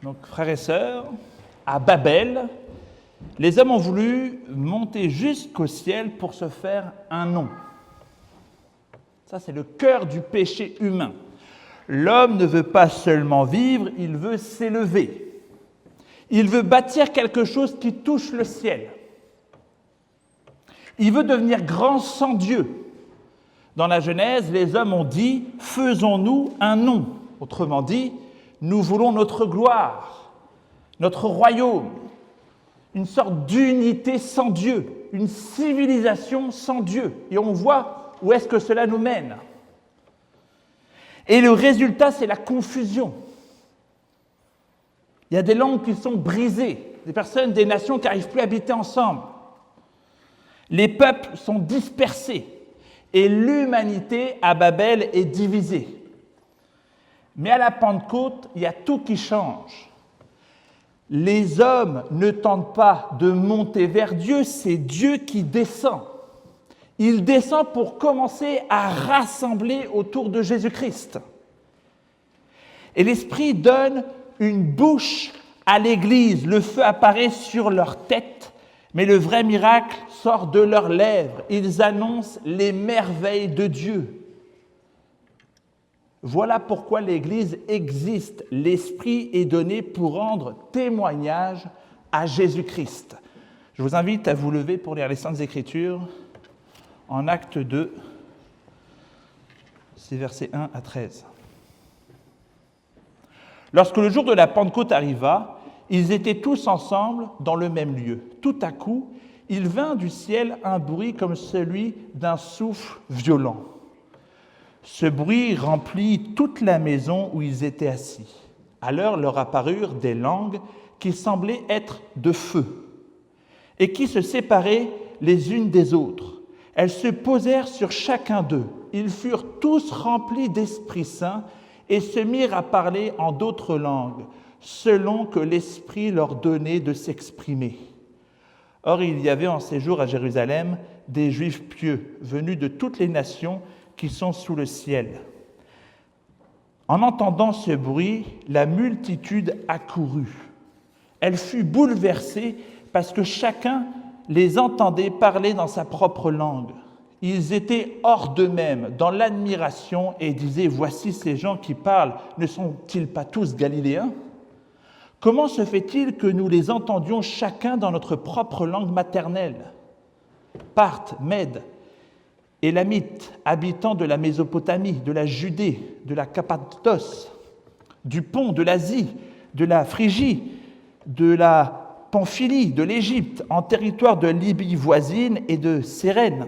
Donc, frères et sœurs, à Babel, les hommes ont voulu monter jusqu'au ciel pour se faire un nom. Ça, c'est le cœur du péché humain. L'homme ne veut pas seulement vivre, il veut s'élever. Il veut bâtir quelque chose qui touche le ciel. Il veut devenir grand sans Dieu. Dans la Genèse, les hommes ont dit « faisons-nous un nom ». Autrement dit, nous voulons notre gloire, notre royaume, une sorte d'unité sans Dieu, une civilisation sans Dieu. Et on voit où est-ce que cela nous mène. Et le résultat, c'est la confusion. Il y a des langues qui sont brisées, des personnes, des nations qui n'arrivent plus à habiter ensemble. Les peuples sont dispersés et l'humanité à Babel est divisée. Mais à la Pentecôte, il y a tout qui change. Les hommes ne tentent pas de monter vers Dieu, c'est Dieu qui descend. Il descend pour commencer à rassembler autour de Jésus-Christ. Et l'Esprit donne une bouche à l'Église. Le feu apparaît sur leur tête, mais le vrai miracle sort de leurs lèvres. Ils annoncent les merveilles de Dieu. Voilà pourquoi l'Église existe. L'Esprit est donné pour rendre témoignage à Jésus-Christ. Je vous invite à vous lever pour lire les Saintes Écritures en Actes 2, c'est versets 1 à 13. Lorsque le jour de la Pentecôte arriva, ils étaient tous ensemble dans le même lieu. Tout à coup, il vint du ciel un bruit comme celui d'un souffle violent. Ce bruit remplit toute la maison où ils étaient assis. Alors leur apparurent des langues qui semblaient être de feu et qui se séparaient les unes des autres. Elles se posèrent sur chacun d'eux. Ils furent tous remplis d'Esprit Saint et se mirent à parler en d'autres langues, selon que l'Esprit leur donnait de s'exprimer. Or, il y avait en séjour à Jérusalem des Juifs pieux, venus de toutes les nations qui sont sous le ciel. En entendant ce bruit, la multitude accourut. Elle fut bouleversée parce que chacun les entendait parler dans sa propre langue. Ils étaient hors d'eux-mêmes, dans l'admiration, et disaient « Voici ces gens qui parlent, ne sont-ils pas tous Galiléens ? Comment se fait-il que nous les entendions chacun dans notre propre langue maternelle ? Parthes, Mèdes, Élamites, habitants de la Mésopotamie, de la Judée, de la Cappadoce, du Pont, de l'Asie, de la Phrygie, de la Pamphylie, de l'Égypte, en territoire de Libye voisine et de Cyrène.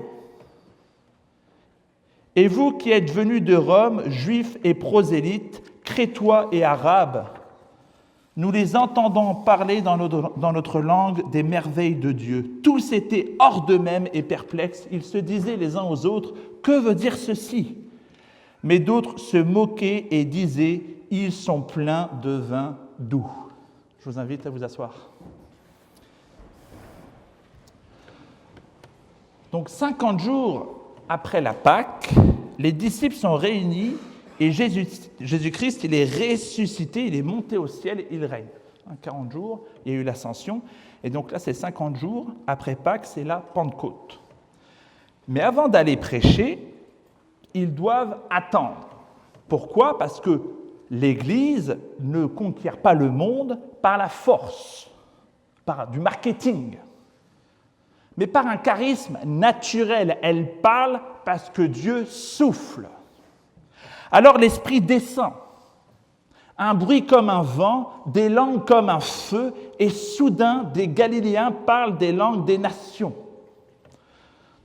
Et vous qui êtes venus de Rome, juifs et prosélytes, crétois et arabes, nous les entendons parler dans notre langue des merveilles de Dieu. Tous étaient hors d'eux-mêmes et perplexes. Ils se disaient les uns aux autres, « Que veut dire ceci ?» Mais d'autres se moquaient et disaient, « Ils sont pleins de vin doux. » Je vous invite à vous asseoir. Donc, 50 jours après la Pâque, les disciples sont réunis et Jésus-Christ, il est ressuscité, il est monté au ciel et il règne. 40 jours, il y a eu l'ascension, et donc là, c'est 50 jours. Après Pâques, c'est la Pentecôte. Mais avant d'aller prêcher, ils doivent attendre. Pourquoi ? Parce que l'Église ne conquiert pas le monde par la force, par du marketing, mais par un charisme naturel. Elle parle parce que Dieu souffle. Alors l'Esprit descend, un bruit comme un vent, des langues comme un feu, et soudain, des Galiléens parlent des langues des nations.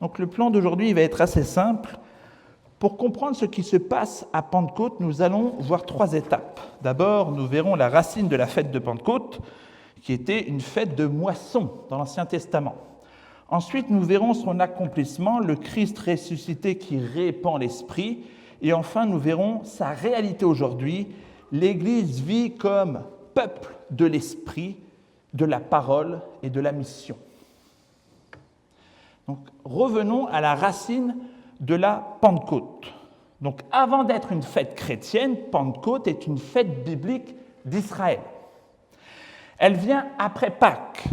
Donc le plan d'aujourd'hui va être assez simple. Pour comprendre ce qui se passe à Pentecôte, nous allons voir 3 étapes. D'abord, nous verrons la racine de la fête de Pentecôte, qui était une fête de moisson dans l'Ancien Testament. Ensuite, nous verrons son accomplissement, le Christ ressuscité qui répand l'Esprit. Et enfin, nous verrons sa réalité aujourd'hui. L'Église vit comme peuple de l'Esprit, de la parole et de la mission. Donc, revenons à la racine de la Pentecôte. Donc, avant d'être une fête chrétienne, Pentecôte est une fête biblique d'Israël. Elle vient après Pâques.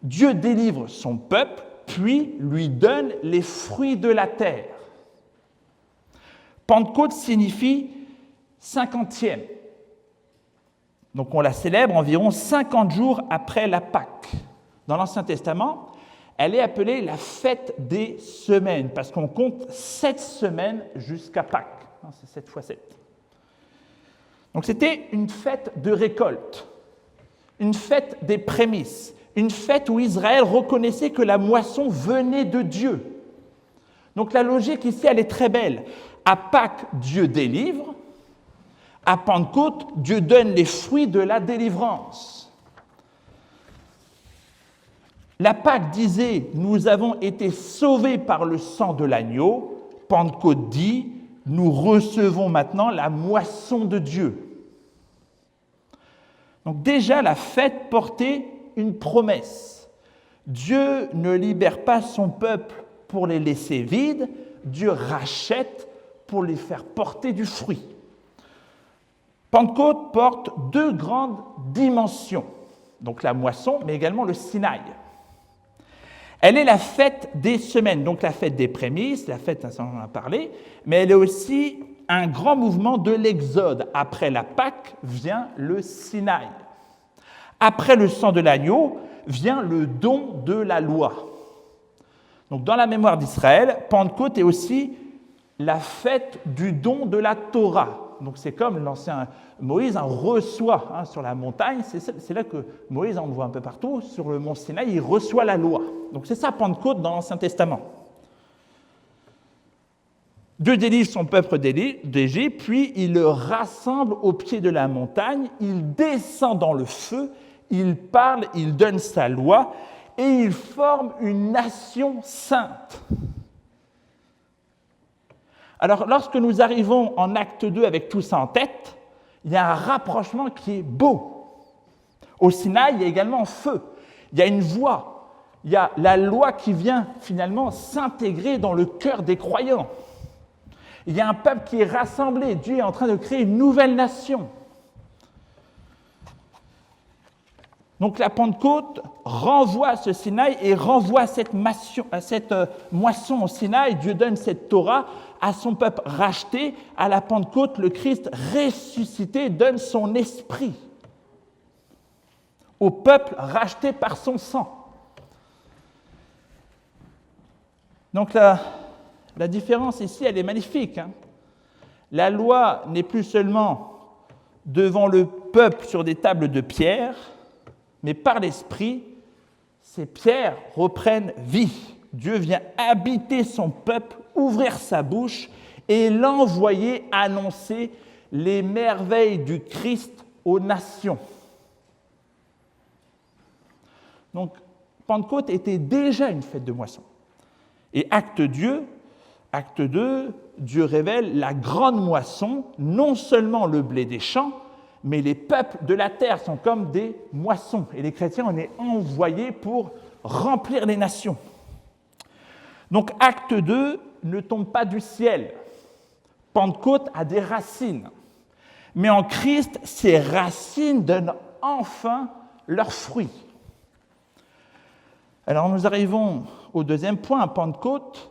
Dieu délivre son peuple, puis lui donne les fruits de la terre. Pentecôte signifie 50e. Donc on la célèbre environ 50 jours après la Pâque. Dans l'Ancien Testament, elle est appelée la fête des semaines, parce qu'on compte 7 semaines jusqu'à Pâques. C'est 7 fois 7. Donc c'était une fête de récolte, une fête des prémices, une fête où Israël reconnaissait que la moisson venait de Dieu. Donc la logique ici, elle est très belle. À Pâques, Dieu délivre. À Pentecôte, Dieu donne les fruits de la délivrance. La Pâque disait « Nous avons été sauvés par le sang de l'agneau ». Pentecôte dit « Nous recevons maintenant la moisson de Dieu ». Donc déjà, la fête portait une promesse. Dieu ne libère pas son peuple pour les laisser vides, Dieu rachète pour les faire porter du fruit. Pentecôte porte 2 grandes dimensions, donc la moisson, mais également le Sinaï. Elle est la fête des semaines, donc la fête des prémices, la fête, ça on en a parlé, mais elle est aussi un grand mouvement de l'Exode. Après la Pâque vient le Sinaï. Après le sang de l'agneau vient le don de la loi. Donc dans la mémoire d'Israël, Pentecôte est aussi la fête du don de la Torah. Donc c'est comme l'ancien Moïse reçoit sur la montagne, c'est là que Moïse, on le voit un peu partout, sur le mont Sinaï, il reçoit la loi. Donc c'est ça Pentecôte dans l'Ancien Testament. Dieu délivre son peuple d'Égypte, puis il le rassemble au pied de la montagne, il descend dans le feu, il parle, il donne sa loi, et il forme une nation sainte. Alors, lorsque nous arrivons en acte 2 avec tout ça en tête, il y a un rapprochement qui est beau. Au Sinaï, il y a également feu, il y a une voix, il y a la loi qui vient finalement s'intégrer dans le cœur des croyants. Il y a un peuple qui est rassemblé, Dieu est en train de créer une nouvelle nation. Donc la Pentecôte renvoie à ce Sinaï et renvoie à cette moisson au Sinaï. Dieu donne cette Torah à son peuple racheté. À la Pentecôte, le Christ ressuscité donne son esprit au peuple racheté par son sang. Donc la différence ici, elle est magnifique. La loi n'est plus seulement devant le peuple sur des tables de pierre, mais par l'Esprit, ces pierres reprennent vie. Dieu vient habiter son peuple, ouvrir sa bouche et l'envoyer annoncer les merveilles du Christ aux nations. Donc, Pentecôte était déjà une fête de moisson. Et acte 2, Dieu révèle la grande moisson, non seulement le blé des champs, mais les peuples de la terre sont comme des moissons. Et les chrétiens, on est envoyés pour remplir les nations. Donc, acte 2 ne tombe pas du ciel. Pentecôte a des racines. Mais en Christ, ces racines donnent enfin leurs fruits. Alors, nous arrivons au deuxième point, à Pentecôte,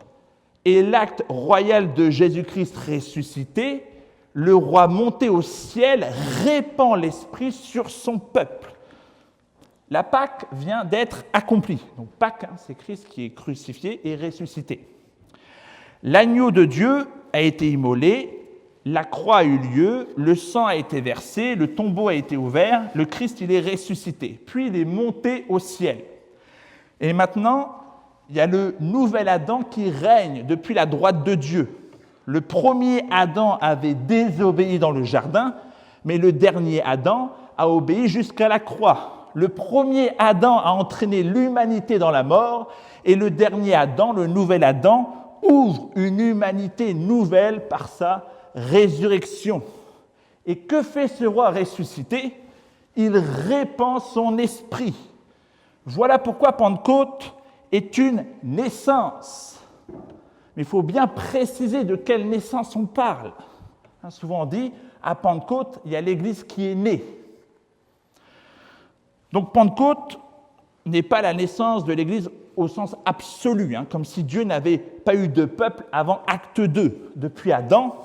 et l'acte royal de Jésus-Christ ressuscité. Le roi monté au ciel répand l'Esprit sur son peuple. La Pâque vient d'être accomplie. Donc Pâque, c'est Christ qui est crucifié et ressuscité. L'agneau de Dieu a été immolé, la croix a eu lieu, le sang a été versé, le tombeau a été ouvert, le Christ il est ressuscité, puis il est monté au ciel. Et maintenant, il y a le nouvel Adam qui règne depuis la droite de Dieu. Le premier Adam avait désobéi dans le jardin, mais le dernier Adam a obéi jusqu'à la croix. Le premier Adam a entraîné l'humanité dans la mort, et le dernier Adam, le nouvel Adam, ouvre une humanité nouvelle par sa résurrection. Et que fait ce roi ressuscité? Il répand son esprit. Voilà pourquoi Pentecôte est une naissance. Mais il faut bien préciser de quelle naissance on parle. Souvent on dit, à Pentecôte, il y a l'Église qui est née. Donc Pentecôte n'est pas la naissance de l'Église au sens absolu, comme si Dieu n'avait pas eu de peuple avant Acte 2. Depuis Adam,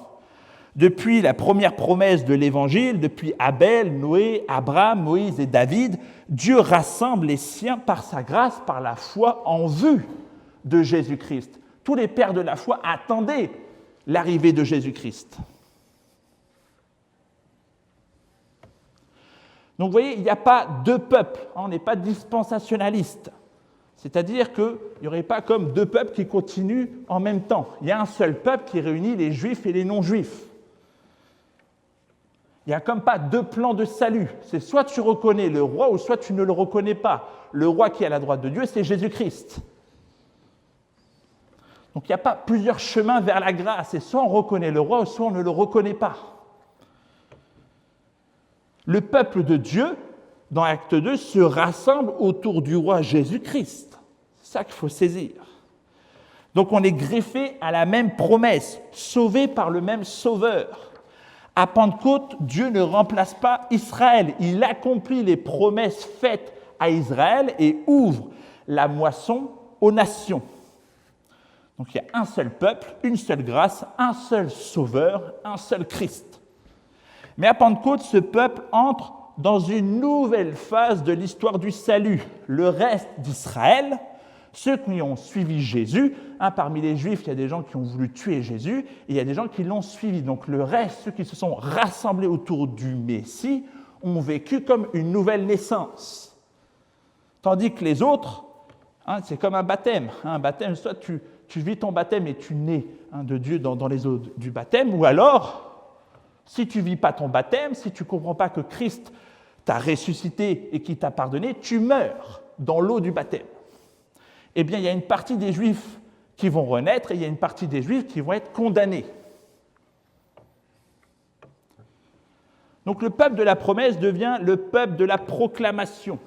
depuis la première promesse de l'Évangile, depuis Abel, Noé, Abraham, Moïse et David, Dieu rassemble les siens par sa grâce, par la foi en vue de Jésus-Christ. Tous les pères de la foi attendaient l'arrivée de Jésus-Christ. Donc vous voyez, il n'y a pas deux peuples, on n'est pas dispensationaliste. C'est-à-dire qu'il n'y aurait pas comme deux peuples qui continuent en même temps. Il y a un seul peuple qui réunit les juifs et les non-juifs. Il n'y a comme pas deux plans de salut. C'est soit tu reconnais le roi ou soit tu ne le reconnais pas. Le roi qui est à la droite de Dieu, c'est Jésus-Christ. Donc il n'y a pas plusieurs chemins vers la grâce. C'est soit on reconnaît le roi ou soit on ne le reconnaît pas. Le peuple de Dieu, dans Acte 2, se rassemble autour du roi Jésus-Christ. C'est ça qu'il faut saisir. Donc on est greffé à la même promesse, sauvé par le même sauveur. À Pentecôte, Dieu ne remplace pas Israël. Il accomplit les promesses faites à Israël et ouvre la moisson aux nations. Donc il y a un seul peuple, une seule grâce, un seul sauveur, un seul Christ. Mais à Pentecôte, ce peuple entre dans une nouvelle phase de l'histoire du salut. Le reste d'Israël, ceux qui ont suivi Jésus, parmi les Juifs, il y a des gens qui ont voulu tuer Jésus, et il y a des gens qui l'ont suivi. Donc le reste, ceux qui se sont rassemblés autour du Messie, ont vécu comme une nouvelle naissance. Tandis que les autres, c'est comme un baptême. Un baptême, soit tu vis ton baptême et tu nais de Dieu dans les eaux du baptême, ou alors, si tu ne vis pas ton baptême, si tu ne comprends pas que Christ t'a ressuscité et qu'il t'a pardonné, tu meurs dans l'eau du baptême. Eh bien, il y a une partie des Juifs qui vont renaître et il y a une partie des Juifs qui vont être condamnés. Donc le peuple de la promesse devient le peuple de la proclamation.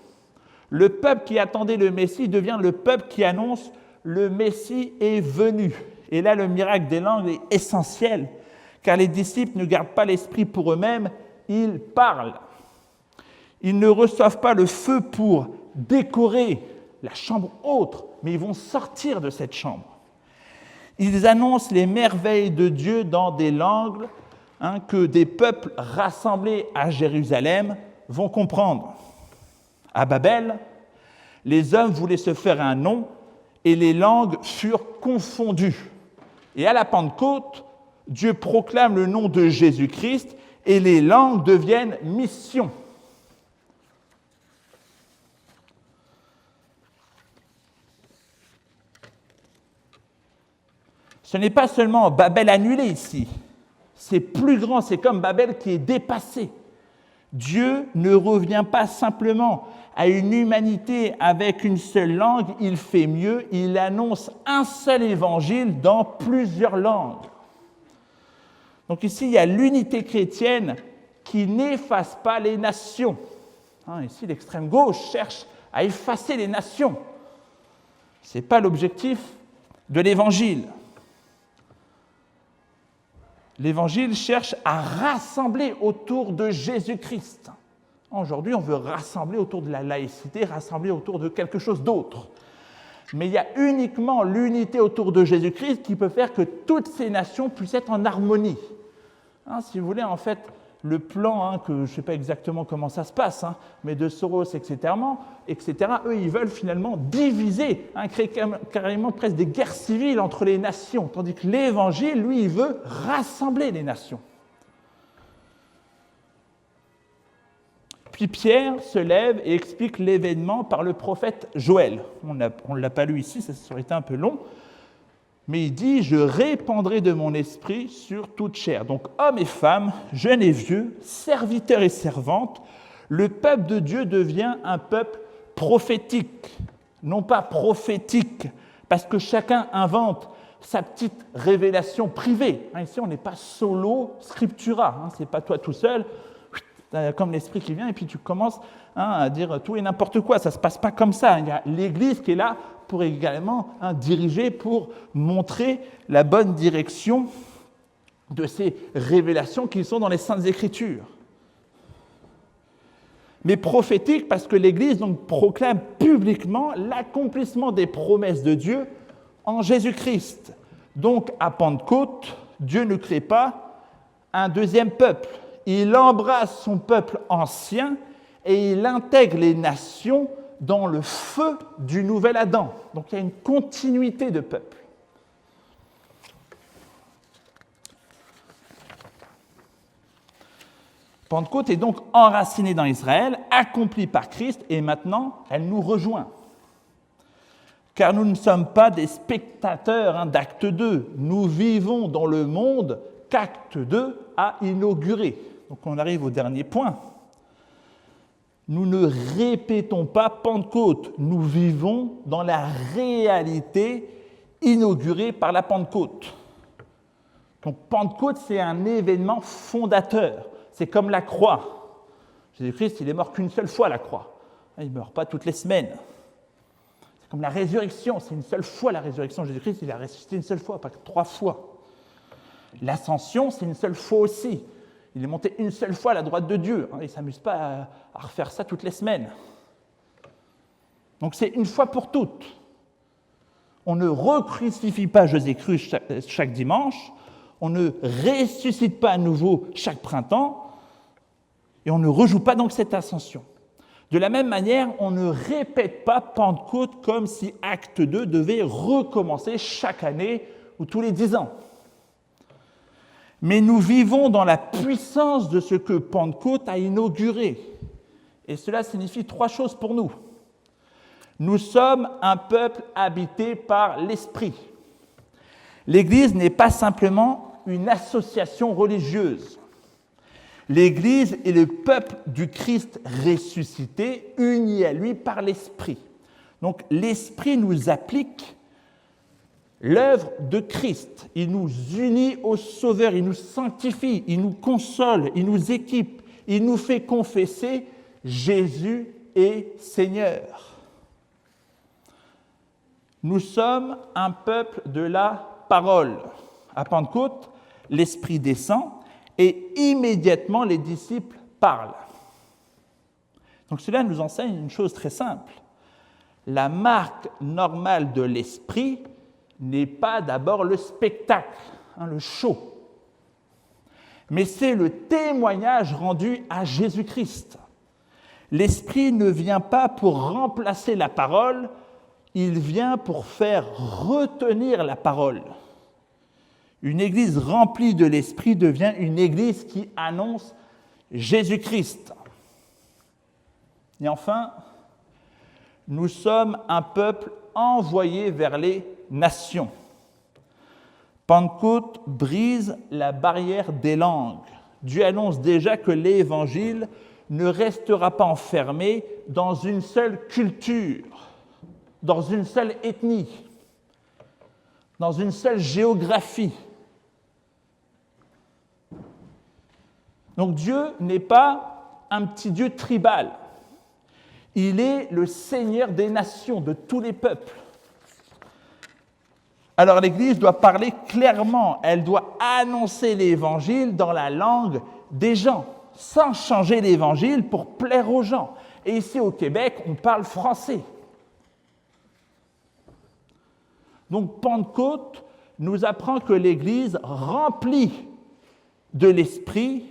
Le peuple qui attendait le Messie devient le peuple qui annonce le Messie est venu. Et là, le miracle des langues est essentiel, car les disciples ne gardent pas l'esprit pour eux-mêmes, ils parlent. Ils ne reçoivent pas le feu pour décorer la chambre haute, mais ils vont sortir de cette chambre. Ils annoncent les merveilles de Dieu dans des langues que des peuples rassemblés à Jérusalem vont comprendre. À Babel, les hommes voulaient se faire un nom et les langues furent confondues. Et à la Pentecôte, Dieu proclame le nom de Jésus-Christ et les langues deviennent mission. Ce n'est pas seulement Babel annulé ici, c'est plus grand, c'est comme Babel qui est dépassé. Dieu ne revient pas simplement à une humanité avec une seule langue, il fait mieux, il annonce un seul évangile dans plusieurs langues. Donc ici, il y a l'unité chrétienne qui n'efface pas les nations. Ici, l'extrême gauche cherche à effacer les nations. Ce n'est pas l'objectif de l'Évangile. L'Évangile cherche à rassembler autour de Jésus-Christ. Aujourd'hui, on veut rassembler autour de la laïcité, rassembler autour de quelque chose d'autre. Mais il y a uniquement l'unité autour de Jésus-Christ qui peut faire que toutes ces nations puissent être en harmonie. Si vous voulez, en fait, le plan, que je ne sais pas exactement comment ça se passe, mais de Soros, etc., eux, ils veulent finalement diviser, créer carrément presque des guerres civiles entre les nations, tandis que l'Évangile, lui, il veut rassembler les nations. Puis Pierre se lève et explique l'événement par le prophète Joël. On ne l'a pas lu ici, ça aurait été un peu long, mais il dit « Je répandrai de mon esprit sur toute chair ». Donc hommes et femmes, jeunes et vieux, serviteurs et servantes, le peuple de Dieu devient un peuple prophétique, non pas prophétique, parce que chacun invente sa petite révélation privée. Ici, on n'est pas solo scriptura, ce n'est pas toi tout seul, comme l'esprit qui vient, et puis tu commences à dire tout et n'importe quoi. Ça ne se passe pas comme ça. Il y a l'Église qui est là pour également diriger, pour montrer la bonne direction de ces révélations qui sont dans les Saintes Écritures. mais prophétique parce que l'Église donc proclame publiquement l'accomplissement des promesses de Dieu en Jésus-Christ. Donc, à Pentecôte, Dieu ne crée pas un deuxième peuple. Il embrasse son peuple ancien et il intègre les nations dans le feu du nouvel Adam. Donc, il y a une continuité de peuple. Pentecôte est donc enracinée dans Israël, accomplie par Christ, et maintenant, elle nous rejoint. Car nous ne sommes pas des spectateurs d'Acte 2. Nous vivons dans le monde qu'Acte 2 a inauguré. Donc on arrive au dernier point. Nous ne répétons pas Pentecôte. Nous vivons dans la réalité inaugurée par la Pentecôte. Donc Pentecôte, c'est un événement fondateur. C'est comme la croix. Jésus-Christ, il est mort qu'une seule fois à la croix. Il ne meurt pas toutes les semaines. C'est comme la résurrection, c'est une seule fois la résurrection. Jésus-Christ, il a ressuscité une seule fois, pas 3 fois. L'ascension, c'est une seule fois aussi. Il est monté une seule fois à la droite de Dieu. Il ne s'amuse pas à refaire ça toutes les semaines. Donc c'est une fois pour toutes. On ne recrucifie pas Jésus-Christ chaque dimanche. On ne ressuscite pas à nouveau chaque printemps. Et on ne rejoue pas donc cette ascension. De la même manière, on ne répète pas Pentecôte comme si Acte 2 devait recommencer chaque année ou tous les 10 ans. Mais nous vivons dans la puissance de ce que Pentecôte a inauguré. Et cela signifie 3 choses pour nous. Nous sommes un peuple habité par l'Esprit. L'Église n'est pas simplement une association religieuse. L'Église est le peuple du Christ ressuscité, uni à lui par l'Esprit. Donc l'Esprit nous applique l'œuvre de Christ. Il nous unit au Sauveur, il nous sanctifie, il nous console, il nous équipe, il nous fait confesser Jésus est Seigneur. Nous sommes un peuple de la parole. À Pentecôte, l'Esprit descend et immédiatement les disciples parlent. Donc cela nous enseigne une chose très simple. La marque normale de l'Esprit n'est pas d'abord le spectacle, le show, mais c'est le témoignage rendu à Jésus-Christ. L'Esprit ne vient pas pour remplacer la parole, il vient pour faire retenir la parole. Une église remplie de l'Esprit devient une église qui annonce Jésus-Christ. Et enfin, nous sommes un peuple envoyé vers les nations. Pentecôte brise la barrière des langues. Dieu annonce déjà que l'Évangile ne restera pas enfermé dans une seule culture, dans une seule ethnie, dans une seule géographie. Donc Dieu n'est pas un petit Dieu tribal. Il est le Seigneur des nations, de tous les peuples. Alors l'Église doit parler clairement, elle doit annoncer l'Évangile dans la langue des gens, sans changer l'Évangile pour plaire aux gens. Et ici au Québec, on parle français. Donc Pentecôte nous apprend que l'Église remplie de l'Esprit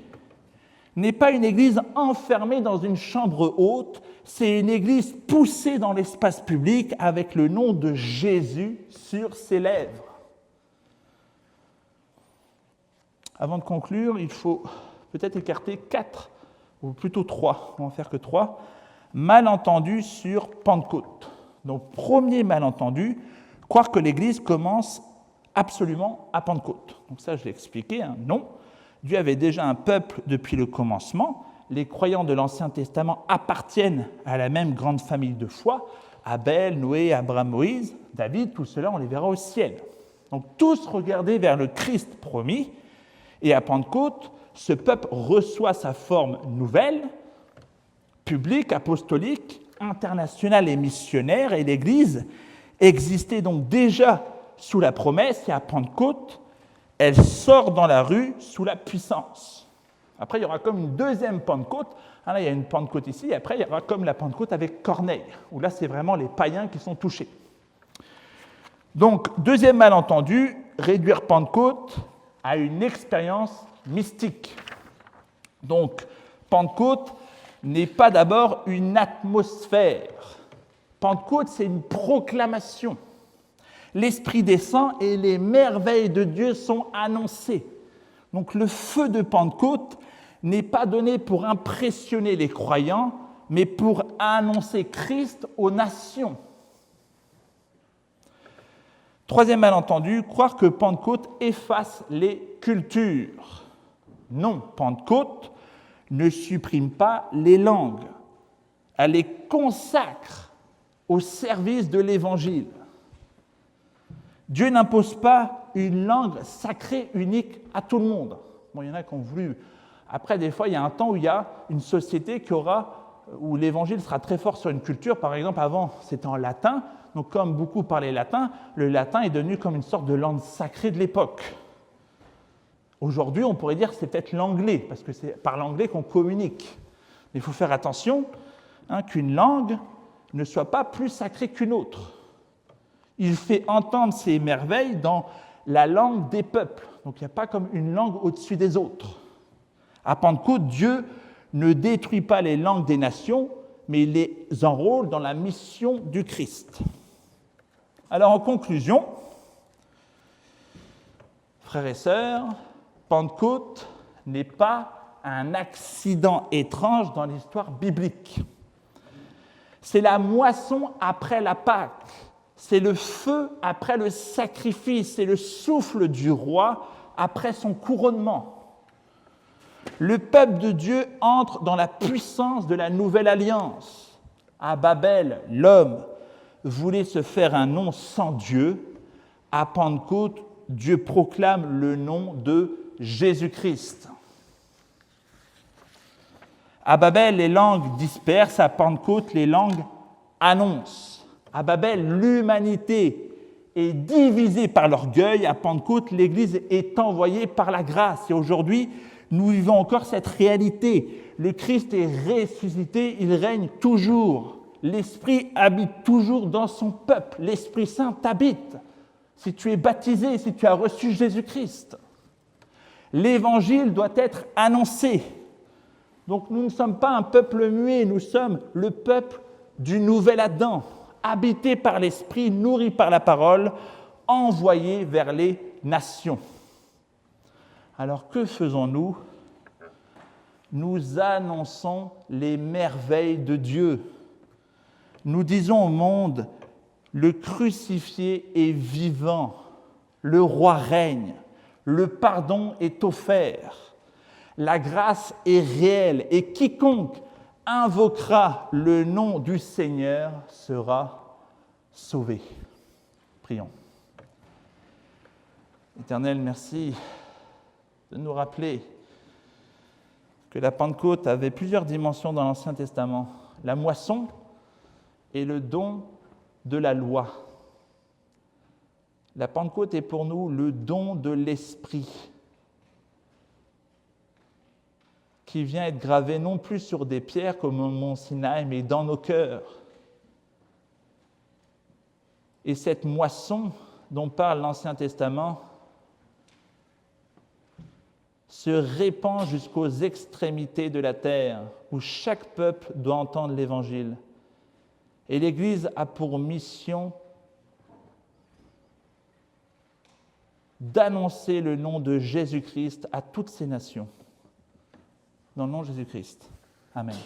n'est pas une église enfermée dans une chambre haute, c'est une église poussée dans l'espace public avec le nom de Jésus sur ses lèvres. Avant de conclure, il faut peut-être écarter 4, ou plutôt 3, on va en faire que 3, malentendus sur Pentecôte. Donc, premier malentendu, croire que l'église commence absolument à Pentecôte. Donc ça, je l'ai expliqué, non. Dieu avait déjà un peuple depuis le commencement. Les croyants de l'Ancien Testament appartiennent à la même grande famille de foi. Abel, Noé, Abraham, Moïse, David, tout cela, on les verra au ciel. Donc tous regardaient vers le Christ promis. Et à Pentecôte, ce peuple reçoit sa forme nouvelle, publique, apostolique, internationale et missionnaire. Et l'Église existait donc déjà sous la promesse. Et à Pentecôte, elle sort dans la rue sous la puissance. Après, il y aura comme une deuxième Pentecôte. Là, il y a une Pentecôte ici, et après, il y aura comme la Pentecôte avec Corneille, où là, c'est vraiment les païens qui sont touchés. Donc, deuxième malentendu, réduire Pentecôte à une expérience mystique. Donc, Pentecôte n'est pas d'abord une atmosphère. Pentecôte, c'est une proclamation. L'Esprit descend et les merveilles de Dieu sont annoncées. Donc, le feu de Pentecôte n'est pas donné pour impressionner les croyants, mais pour annoncer Christ aux nations. Troisième malentendu, croire que Pentecôte efface les cultures. Non, Pentecôte ne supprime pas les langues. Elle les consacre au service de l'Évangile. Dieu n'impose pas une langue sacrée unique à tout le monde. Bon, il y en a qui ont voulu. Après, des fois, il y a un temps où il y a une société où l'Évangile sera très fort sur une culture. Par exemple, avant, c'était en latin. Donc, comme beaucoup parlaient latin, le latin est devenu comme une sorte de langue sacrée de l'époque. Aujourd'hui, on pourrait dire que c'est peut-être l'anglais, parce que c'est par l'anglais qu'on communique. Mais il faut faire attention qu'une langue ne soit pas plus sacrée qu'une autre. Il fait entendre ses merveilles dans la langue des peuples. Donc, il n'y a pas comme une langue au-dessus des autres. À Pentecôte, Dieu ne détruit pas les langues des nations, mais il les enrôle dans la mission du Christ. Alors, en conclusion, frères et sœurs, Pentecôte n'est pas un accident étrange dans l'histoire biblique. C'est la moisson après la Pâque. C'est le feu après le sacrifice. C'est le souffle du roi après son couronnement. Le peuple de Dieu entre dans la puissance de la nouvelle alliance. À Babel, l'homme voulait se faire un nom sans Dieu. À Pentecôte, Dieu proclame le nom de Jésus-Christ. À Babel, les langues dispersent. À Pentecôte, les langues annoncent. À Babel, l'humanité est divisée par l'orgueil. À Pentecôte, l'Église est envoyée par la grâce. Et aujourd'hui, nous vivons encore cette réalité. Le Christ est ressuscité, il règne toujours. L'Esprit habite toujours dans son peuple. L'Esprit Saint t'habite. Si tu es baptisé, si tu as reçu Jésus-Christ. L'Évangile doit être annoncé. Donc nous ne sommes pas un peuple muet, nous sommes le peuple du nouvel Adam, habité par l'Esprit, nourri par la parole, envoyé vers les nations. Alors que faisons-nous? Nous annonçons les merveilles de Dieu. Nous disons au monde, le crucifié est vivant, le roi règne, le pardon est offert, la grâce est réelle et quiconque invoquera le nom du Seigneur sera sauvé. Prions. Éternel, merci de nous rappeler que la Pentecôte avait plusieurs dimensions dans l'Ancien Testament. La moisson et le don de la loi. La Pentecôte est pour nous le don de l'Esprit qui vient être gravé non plus sur des pierres comme au mont Sinaï, mais dans nos cœurs. Et cette moisson dont parle l'Ancien Testament se répand jusqu'aux extrémités de la terre, où chaque peuple doit entendre l'Évangile. Et l'Église a pour mission d'annoncer le nom de Jésus-Christ à toutes ces nations. Dans le nom de Jésus-Christ. Amen.